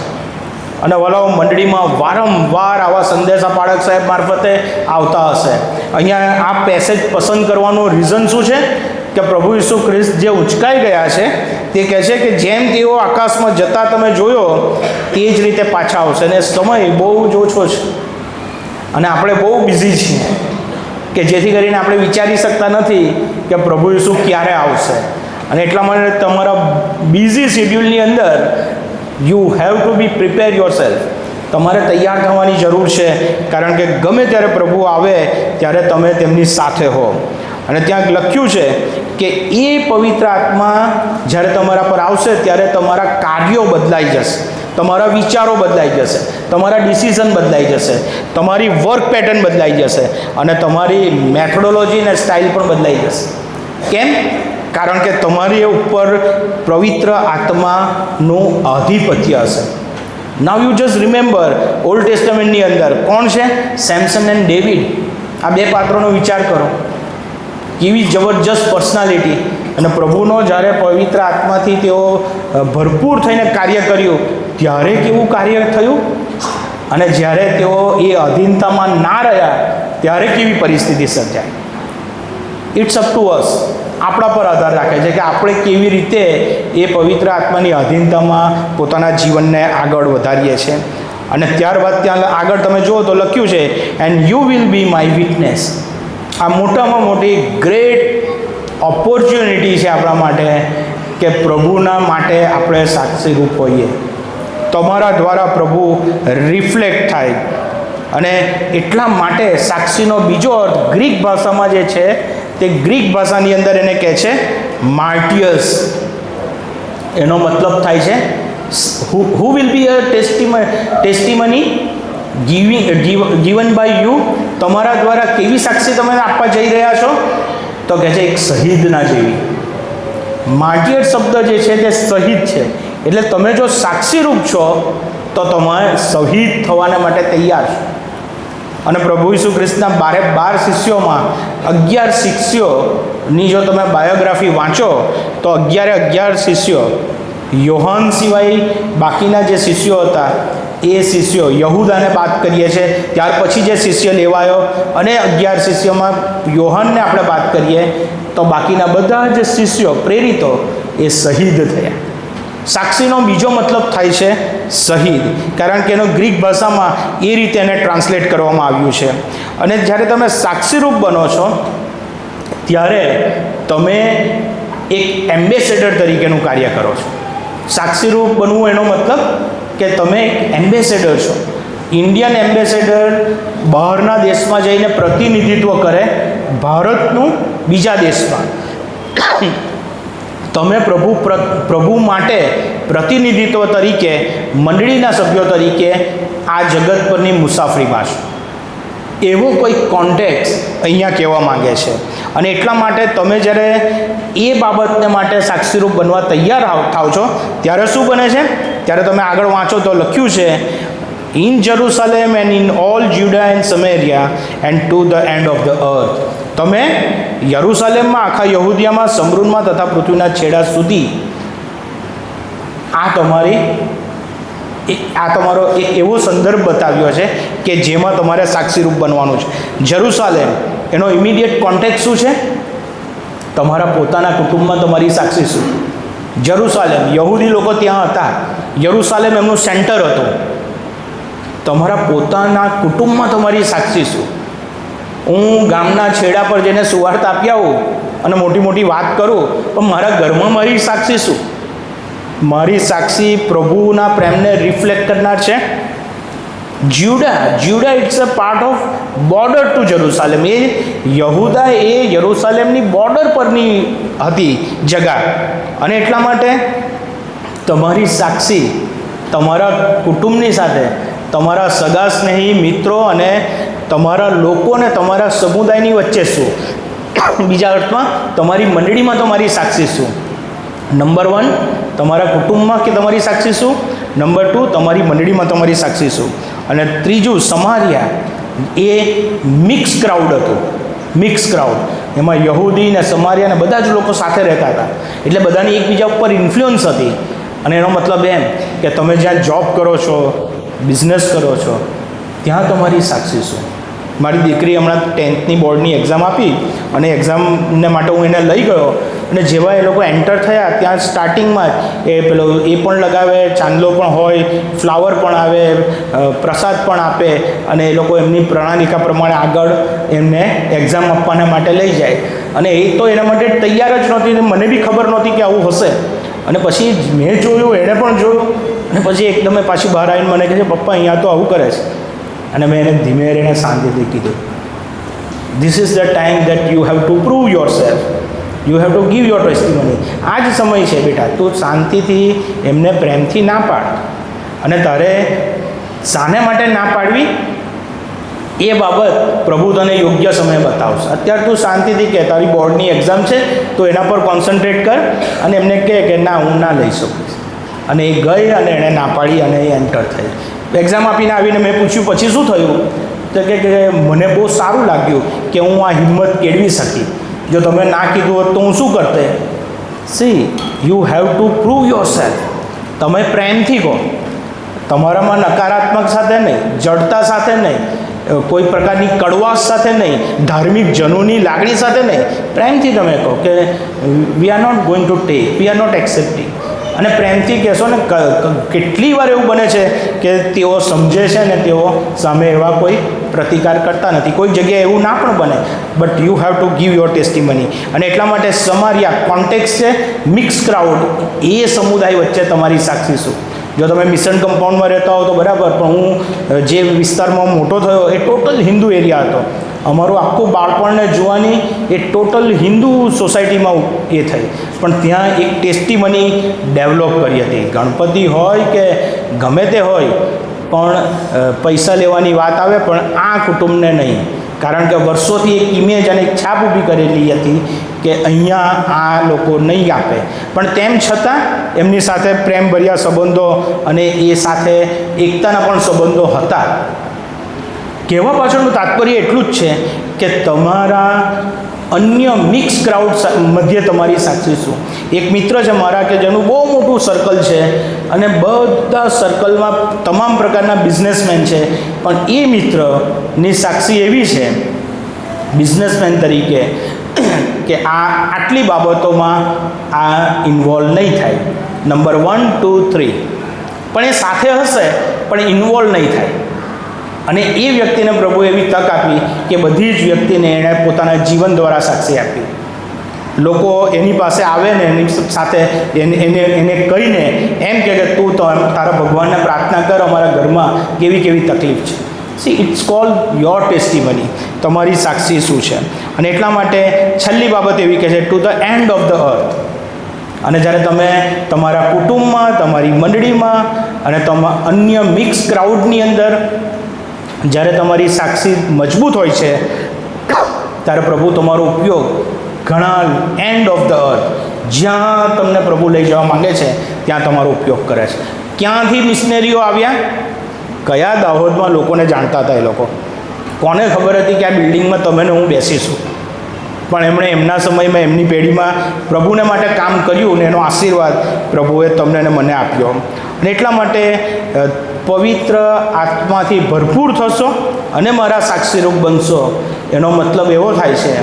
અને વલાઓ મંડળીમાં વારંવાર આવા સંદેશા પાળક સાહેબ મારફતે આવતા હશે. અહીંયા આ પેસેજ પસંદ કરવાનું રીઝન શું છે કે પ્રભુ ઈસુ ખ્રિસ્ત જે ઉંચકાઈ ગયા છે તે કહે છે કે જેમ તેઓ આકાશમાં જતા તમે જોયો તે જ રીતે પાછા આવશે. અને સમય બહુ જ ઓછો છે અને આપણે બહુ બિઝી છીએ કે જેથી કરીને આપણે વિચારી શકતા નથી કે પ્રભુ ઈસુ ક્યારે આવશે. અને એટલા માટે તમારા બિઝી શેડ્યુલની અંદર you have to be prepare yourself. તમારે તૈયાર થવાની જરૂર છે, કારણ કે ગમે ત્યારે પ્રભુ આવે ત્યારે તમે તેમની સાથે હો. અને ત્યાં લખ્યું છે કે એ પવિત્ર આત્મા જ્યારે તમારા પર આવશે ત્યારે તમારા કાર્યો બદલાઈ જશે, તમારા વિચારો બદલાઈ જશે, તમારા ડિસિઝન બદલાઈ જશે, તમારી વર્ક પેટર્ન બદલાઈ જશે અને તમારી મેથોડોલોજી અને સ્ટાઇલ પણ બદલાઈ જશે. કેમ? કારણ કે તમારી ઉપર પવિત્ર આત્માનું આધિપત્ય હશે. Now you just remember old ટેસ્ટામેન્ટની અંદર કોણ છે? Samson and David. આ 2 પાત્રોનો વિચાર કરો. કેવી જબરજસ્ત પર્સનાલિટી. અને પ્રભુનો જ્યારે પવિત્ર આત્માથી તેઓ ભરપૂર થઈને કાર્ય કર્યું ત્યારે કેવું કાર્ય થયું, અને જ્યારે તેઓ એ અધીનતામાં ના રહ્યા ત્યારે કેવી પરિસ્થિતિ સર્જાય. It's up to us. આપણા પર આધાર રાખે છે કે આપણે કેવી રીતે એ પવિત્ર આત્માની અધીનતામાં પોતાના જીવનને આગળ વધારીએ છીએ. અને ત્યારબાદ ત્યાં આગળ તમે જુઓ તો લખ્યું છે and you will be my witness. આ મોટામાં મોટી ગ્રેટ ઓપોર્ચ્યુનિટી છે આપણા માટે કે પ્રભુના માટે આપણે સાક્ષીરૂપ હોઈએ. તમારા દ્વારા પ્રભુ રિફ્લેક્ટ થાય. અને એટલા માટે સાક્ષીનો બીજો અર્થ ગ્રીક ભાષામાં જે છે તે ગ્રીક ભાષાની અંદર એને કહે છે માર્ટિયર્સ. એનો મતલબ થાય છે who will be a testimony given by you, તમારા દ્વારા કેવી સાક્ષી તમે આપવા જઈ રહ્યા છો? તો કહે છે એક શહીદના જેવી. માર્ટિયર શબ્દ જે છે તે શહીદ છે, એટલે તમે જો સાક્ષીરૂપ છો તો તમે શહીદ થવાને માટે તૈયાર છો. અને પ્રભુ ઈસુ ખ્રિસ્તના 12 શિષ્યોમાં 11 શિષ્યોની જો તમે બાયોગ્રાફી વાંચો તો 11 શિષ્યો, યોહાન સિવાય બાકીના જે શિષ્યો હતા એ શિષ્યો, યહૂદાને બાદ કરીએ છીએ, ત્યાર પછી જે શિષ્ય લેવાયો અને 11 શિષ્યોમાં યોહાનને આપણે બાદ કરીએ તો બાકીના બધા જ શિષ્યો પ્રેરિતો એ શહીદ થયા. સાક્ષીનો બીજો મતલબ થાય છે શહીદ, કારણ કે એનો ગ્રીક ભાષામાં એ રીતે એને ટ્રાન્સલેટ કરવામાં આવ્યું છે. અને જ્યારે તમે સાક્ષીરૂપ બનો છો ત્યારે તમે એક એમ્બેસેડર તરીકેનું કાર્ય કરો છો. સાક્ષીરૂપ બનવું એનો મતલબ કે તમે એક એમ્બેસેડર છો. ઇન્ડિયન એમ્બેસેડર બહારના દેશમાં જઈને પ્રતિનિધિત્વ કરે ભારતનું બીજા દેશમાં. તમે પ્રભુ માટે પ્રતિનિધિત્વ તરીકે, મંડળીના સભ્યો તરીકે આ જગત પરની મુસાફરીમાં છો. એવો કોઈ કોન્ટેક્સ અહીંયા કહેવા માગે છે. અને એટલા માટે તમે જ્યારે એ બાબતને માટે સાક્ષીરૂપ બનવા તૈયાર થાવ છો ત્યારે શું બને છે? ત્યારે તમે આગળ વાંચો તો લખ્યું છે, in Jerusalem and in all Judea and Samaria and to the end of the earth. તમે યરુસલેમમાં, આખા યહૂદિયામાં, સમરૂનમાં તથા પૃથ્વીના છેડા સુધી આ તમારો એક એવો સંદર્ભ બતાવ્યો છે કે જેમાં તમારે સાક્ષીરૂપ બનવાનું છે. જેરુસલેમ, એનો ઇમિડિયેટ કોન્ટેક્ટ શું છે? તમારા પોતાના કુટુંબમાં તમારી સાક્ષી શું? જેરુસલેમ, યહૂદી લોકો ત્યાં હતા, યરુસલેમ એમનું સેન્ટર હતું. તમારા પોતાના કુટુંબમાં તમારી સાક્ષી શું? હું ગામના છેડા પર જઈને સુવાર્તા આપી આવું અને મોટી મોટી વાત કરું, પણ મારા ઘરમાં મારી સાક્ષી શું? મારી સાક્ષી પ્રભુના પ્રેમને રિફ્લેક્ટ કરનાર છે. Judea it's a part of border to Jerusalem. એ યહૂદા એ યરુસલેમની બોર્ડર પરની હતી જગા. અને એટલા માટે તમારી સાક્ષી તમારા કુટુંબની સાથે, તમારા સગા સ્નેહી મિત્રો અને તમારા લોકોને તમારા સમુદાયની વચ્ચે શું? બીજા અર્થમાં તમારી મંડળીમાં તમારી સાક્ષી શું? નંબર 1 તમારા કુટુંબમાં કે તમારી સાક્ષી શું? નંબર 2 તમારી મંડળીમાં તમારી સાક્ષી શું? અને ત્રીજું સમારિયા, એ મિક્સ ક્રાઉડ હતું. મિક્સ ક્રાઉડ, એમાં યહૂદી ને સમારિયા ને બધા જ લોકો સાથે રહેતા હતા, એટલે બધાની એકબીજા ઉપર ઇન્ફ્લુઅન્સ હતી. અને એનો મતલબ એમ કે તમે જ્યાં જોબ કરો છો, બિઝનેસ કરો છો, ત્યાં તમારી સાક્ષી શું? મારી દીકરી હમણાં 10th બોર્ડની એક્ઝામ આપી અને એક્ઝામને માટે હું એને લઈ ગયો અને જેવા એ લોકો એન્ટર થયા ત્યાં સ્ટાર્ટિંગમાં જ એ પણ લગાવે, ચાંદલો પણ હોય, ફ્લાવર પણ આવે, પ્રસાદ પણ આપે અને એ લોકો એમની પ્રણાલિકા પ્રમાણે આગળ એમને એક્ઝામ આપવાના માટે લઈ જાય. અને એ તો એના માટે તૈયાર જ નહોતી, મને બી ખબર નહોતી કે આવું હશે. અને પછી મેં જોયું, એણે પણ જોયું અને પછી એકદમ પાછી બહાર આવીને મને કહે છે, પપ્પા અહીંયા તો આવું કરે છે. અને મેં એને ધીમે રહીને શાંતિથી કીધું, this is the time that you have to prove yourself, you have to give your testimony. આ જ સમય છે બેટા, તું શાંતિથી એમને પ્રેમથી ના પાડ. અને તારે શાને માટે ના પાડવી એ બાબત પ્રભુ તને યોગ્ય સમય બતાવશે. અત્યારે તું શાંતિથી કહે તારી બોર્ડની એક્ઝામ છે તો એના પર કોન્સન્ટ્રેટ કર અને એમને કહે કે ના, હું ના લઈ શકીશ. અને એ ગઈ અને એણે ના પાડી અને એ એન્ટર થઈ. એક્ઝામ આપીને આવીને મેં પૂછ્યું પછી શું થયું? તો કે મને બહુ સારું લાગ્યું કે હું આ હિંમત કેળવી શકી. જો તમે ના કીધું હોત તો હું શું કરતે? C, you have to prove your self. તમે પ્રેમથી કહો, તમારામાં નકારાત્મક સાથે નહીં, જડતા સાથે નહીં, કોઈ પ્રકારની કડવાશ સાથે નહીં, ધાર્મિક જનોની લાગણી સાથે નહીં, પ્રેમથી તમે કહો કે we are not going to take, we are not accepting. અને પ્રેમથી કહેશો ને. કેટલી વાર એવું બને છે કે તેઓ સમજે છે ને તેઓ સામે એવા કોઈ પ્રતિકાર કરતા નથી. કોઈ જગ્યાએ એવું ના પણ બને, but you have to give your testimony. અને એટલા માટે સમારિયા કોન્ટેક્સ છે, મિક્સ ક્રાઉડ, એ સમુદાય વચ્ચે તમારી સાક્ષી શું? જો તમે મિશન કમ્પાઉન્ડમાં રહેતા હો તો બરાબર, પણ હું જે વિસ્તારમાં મોટો થયો એ ટોટલ હિન્દુ એરિયા હતો. અમારું આખું બાળપણને જોવાની એ ટોટલ હિન્દુ સોસાયટીમાં એ થઈ, પણ ત્યાં એક ટેસ્ટિમની ડેવલપ કરી હતી. ગણપતિ હોય કે ગમે તે હોય, પણ પૈસા લેવાની વાત આવે પણ આ કુટુંબને નહીં, કારણ કે વર્ષોથી એક ઇમેજ અને એક છાપ ઊભી કરેલી હતી કે અહીંયા આ લોકો નહીં આપે, પણ તેમ છતાં એમની સાથે પ્રેમભર્યા સંબંધો અને એ સાથે એકતાના પણ સંબંધો હતા. કહેવા પાછળનું તાત્પર્ય એટલું જ છે કે તમારા અન્ય મિક્સ ક્રાઉડ મધ્ય તમારી સાક્ષી શું. એક મિત્ર છે મારા કે જેનું બહુ મોટું સર્કલ છે અને બધા સર્કલમાં તમામ પ્રકારના બિઝનેસમેન છે, પણ એ મિત્રની સાક્ષી એવી છે બિઝનેસમેન તરીકે કે આટલી બાબતોમાં આ ઇન્વોલ્વ નહીં થાય. નંબર 1, 2, 3 પણ એ સાથે હશે પણ ઇન્વોલ્વ નહીં થાય. અને એ વ્યક્તિને પ્રભુ એવી તક આપી કે બધી જ વ્યક્તિને એણે પોતાના જીવન દ્વારા સાક્ષી આપી. લોકો એની પાસે આવે ને એની સાથે એને કહીને એમ કે તું તારા ભગવાનને પ્રાર્થના કર, અમારા ઘરમાં કેવી કેવી તકલીફ છે. સી, ઇટ્સ કોલ્ડ યોર ટેસ્ટિમની, તમારી સાક્ષી શું છે. અને એટલા માટે છેલ્લી બાબત એવી કહે છે two the end of the અર્થ. અને જ્યારે તમે તમારા કુટુંબમાં, તમારી મંડળીમાં અને અન્ય મિક્સ ક્રાઉડની અંદર જ્યારે તમારી સાક્ષી મજબૂત હોય છે ત્યારે પ્રભુ તમારો ઉપયોગ ઘણા એન્ડ ઓફ ધ અર્થ, જ્યાં તમને પ્રભુ લઈ જવા માંગે છે ત્યાં તમારો ઉપયોગ કરે છે. ક્યાંથી મિશનરીઓ આવ્યા, કયા દાહોદમાં લોકોને જાણતા હતા એ લોકો, કોને ખબર હતી કે આ બિલ્ડિંગમાં તમે ને હું બેસીશું, પણ એમણે એમના સમયમાં એમની પેઢીમાં પ્રભુને માટે કામ કર્યું ને એનો આશીર્વાદ પ્રભુએ તમને ને મને આપ્યો. અને એટલા માટે પવિત્ર આત્માથી ભરપૂર થશો અને મારા સાક્ષીરૂપ બનશો, એનો મતલબ એવો થાય છે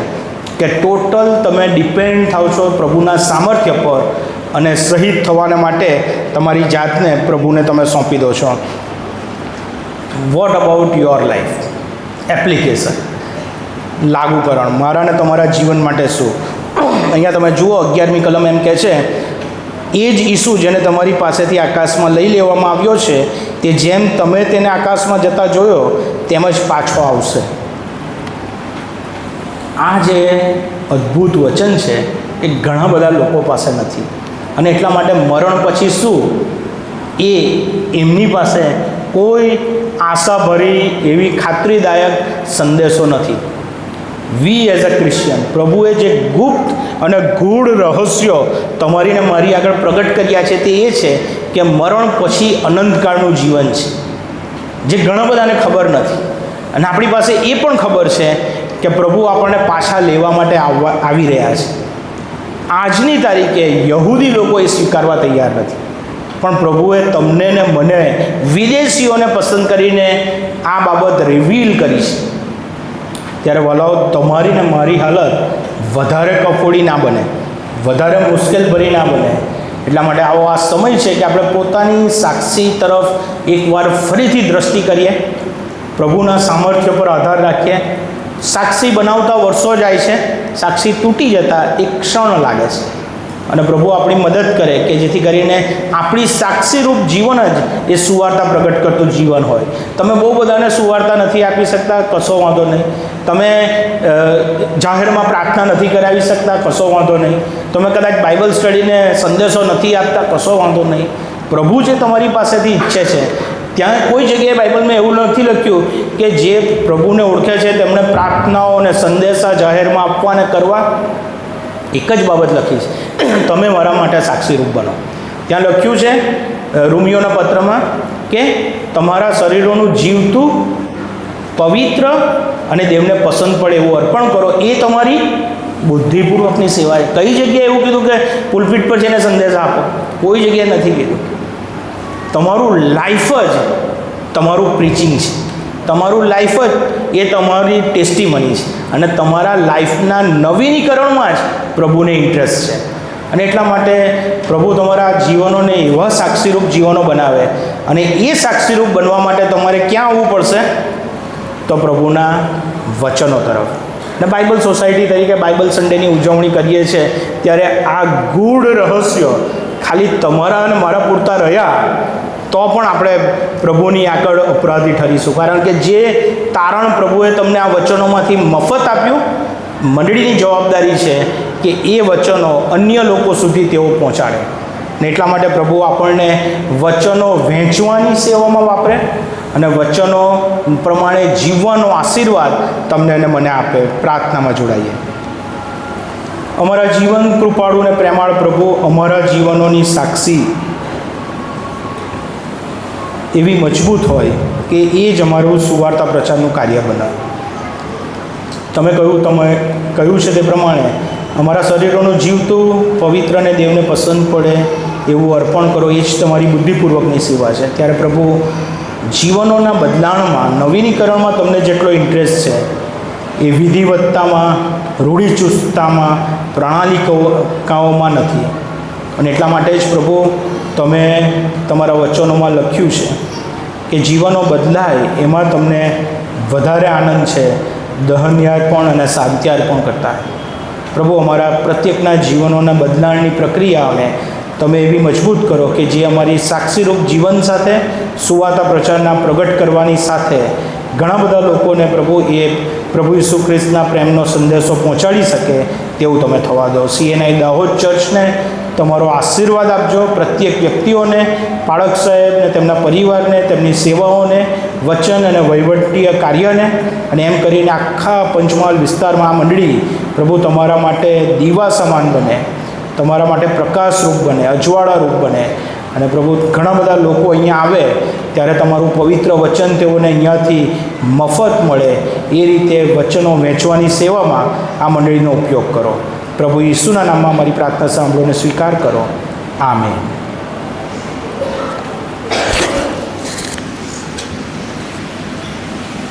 કે ટોટલ તમે ડિપેન્ડ થાવ છો પ્રભુના સામર્થ્ય પર અને શહીદ થવાને માટે તમારી જાતને પ્રભુને તમે સોંપી દો છો. What about your life application, લાગુકરણ, મારા ને તમારા જીવન માટે શું. અહીંયા તમે જુઓ 11મી કલમ એમ કહે છે, એ જ ઈસુ જેને તમારી પાસેથી આકાશમાં લઈ લેવામાં આવ્યો છે તે જેમ તમે તેને આકાશમાં જતા જોયો તેમ જ પાછો આવશે. આ જે અદ્ભુત વચન છે એ ઘણા બધા લોકો પાસે નથી, અને એટલા માટે મરણ પછી શું એ એમની પાસે કોઈ આશાભરી એવી ખાતરીદાયક સંદેશો નથી. વી એઝ અ ક્રિશ્ચિયન, પ્રભુએ જે ગુપ્ત અને ગૂઢ રહસ્યો તમારી ને મારી આગળ પ્રગટ કર્યા છે તે એ છે કે મરણ પછી અનંતકાળનું જીવન છે, જે ઘણા બધાને ખબર નથી. અને આપણી પાસે એ પણ ખબર છે કે પ્રભુ આપણને પાછા લેવા માટે આવી રહ્યા છે. આજની તારીખે યહૂદી લોકો એ સ્વીકારવા તૈયાર નથી, પણ પ્રભુએ તમને ને મને વિદેશીઓને પસંદ કરીને આ બાબત રિવીલ કરી છે. ત્યારે વલાઓ, તમારી ને મારી હાલત વધારે કફોડી ના બને, વધારે મુશ્કેલ ભરી ના બને. એટલા માટે આવો આ સમય છે કે આપણે પોતાની સાક્ષી તરફ એકવાર ફરીથી દ્રષ્ટિ કરીએ, પ્રભુના સામર્થ્ય પર આધાર રાખીએ. સાક્ષી બનાવતા વર્ષો જાય છે, સાક્ષી તૂટી જતાં એક ક્ષણ લાગે છે, અને પ્રભુ આપણી મદદ કરે કે જેથી કરીને આપણી સાક્ષીરૂપ જીવન જ એ સુવાર્તા પ્રગટ કરતું જીવન હોય. તમે બહુ બધાને સુવાર્તા નથી આપી શકતા, કશો વાંધો નહીં. તમે જાહેરમાં પ્રાર્થના નથી કરાવી શકતા, કશો વાંધો નહીં. તમે કદાચ બાઇબલ સ્ટડીને સંદેશો નથી આપતા, કશો વાંધો નહીં. પ્રભુ જે તમારી પાસેથી ઈચ્છે છે, ત્યાં કોઈ જગ્યાએ બાઇબલમાં એવું નથી લખ્યું કે જે પ્રભુને ઓળખે છે તેમણે પ્રાર્થનાઓ અને સંદેશા જાહેરમાં આપવા અને કરવા. એક જ બાબત લખી છે, તમે મારા માટે સાક્ષીરૂપ બનો. ત્યાં લખ્યું છે રોમિયોના પત્રમાં કે તમારા શરીરોનું જીવતું, પવિત્ર અને દેવને પસંદ પડે એવું અર્પણ કરો, એ તમારી બુદ્ધિપૂર્વકની સેવા છે. કઈ જગ્યાએ એવું કીધું કે પુલપીટ પર જઈને સંદેશ આપો? કોઈ જગ્યાએ નથી કીધું. તમારું લાઈફ જ તમારું પ્રીચિંગ છે, તમારું લાઈફ જ એ તમારી ટેસ્ટિમની છે, અને તમારા લાઈફના નવીનીકરણમાં જ પ્રભુને ઇન્ટરેસ્ટ છે. અને એટલા માટે પ્રભુ તમારા જીવનોને એવા સાક્ષીરૂપ જીવનો બનાવે, અને એ સાક્ષીરૂપ બનવા માટે તમારે ક્યાં આવવું પડશે? તો પ્રભુના વચનો તરફ. ને બાઇબલ સોસાયટી તરીકે બાઇબલ સન્ડેની ઉજવણી કરીએ છીએ ત્યારે આ ગૂઢ રહસ્યો ખાલી તમારા અને મારા પૂરતા રહ્યા તો પણ આપણે પ્રભુની આગળ અપરાધી ઠરીશું. કારણ કે જે તારણ પ્રભુએ તમને આ વચનોમાંથી મફત આપ્યું, મંડળીની જવાબદારી છે કે એ વચનો અન્ય લોકો સુધી તેઓ પહોંચાડે. ને એટલા માટે પ્રભુ આપણને વચનો વહેંચવાની સેવામાં વાપરે, અને વચનો પ્રમાણે જીવવાનો આશીર્વાદ તમને અને મને આપે. પ્રાર્થનામાં જોડાઈએ. અમારા જીવન કૃપાળુ અને પ્રેમાળ પ્રભુ, અમારા જીવનોની સાક્ષી એવી મજબૂત હોય કે એ જ અમારું સુવાર્તા પ્રચારનું કાર્ય બને. તમે કહ્યું છે તે પ્રમાણે અમારા શરીરોનું જીવતું, પવિત્ર અને દેવને પસંદ પડે એવું અર્પણ કરો, એ જ તમારી બુદ્ધિપૂર્વકની સેવા છે. ત્યારે પ્રભુ, જીવનોના બદલાણમાં, નવીનીકરણમાં તમને જેટલો ઇન્ટરેસ્ટ છે એ વિધિવત્તામાં, રૂઢિચુસ્તતામાં, પ્રણાલિકાઓમાં નથી. અને એટલા માટે જ પ્રભુ, તમે તમારા વચનોમાં લખ્યું છે કે જીવનો બદલાય એમાં તમને વધારે આનંદ છે દહનયાર્પણ અને શાંત્યાર્પણ કરતા. પ્રભુ, અમારા પ્રત્યેકના જીવનોના બદલાણની પ્રક્રિયાઓને તમે એવી મજબૂત કરો કે જે અમારી સાક્ષીરૂપ જીવન સાથે સુવાર્તા પ્રચારના પ્રગટ કરવાની સાથે ઘણા બધા લોકોને પ્રભુ એ પ્રભુ ઈસુ ખ્રિસ્તના પ્રેમનો સંદેશો પહોંચાડી શકે તેવું તમે થવા દો. CNI દાહોદ ચર્ચને તમારો આશીર્વાદ આપજો. પ્રત્યેક વ્યક્તિઓને, પાળક સાહેબને, તેમના પરિવારને, તેમની સેવાઓને, વચન અને વહીવટીય કાર્યને, અને એમ કરીને આખા પંચમહાલ વિસ્તારમાં આ મંડળી પ્રભુ તમારા માટે દીવા સમાન બને, તમારા માટે પ્રકાશરૂપ બને, અજવાળારૂપ બને. અને પ્રભુ, ઘણા બધા લોકો અહીંયા આવે ત્યારે તમારું પવિત્ર વચન તેઓને અહીંયાથી મફત મળે એ રીતે વચનો વહેંચવાની સેવામાં આ મંડળીનો ઉપયોગ કરો. પ્રભુ ઈસુના નામમાં મારી પ્રાર્થના સાંભળો અને સ્વીકાર કરો. આમેન.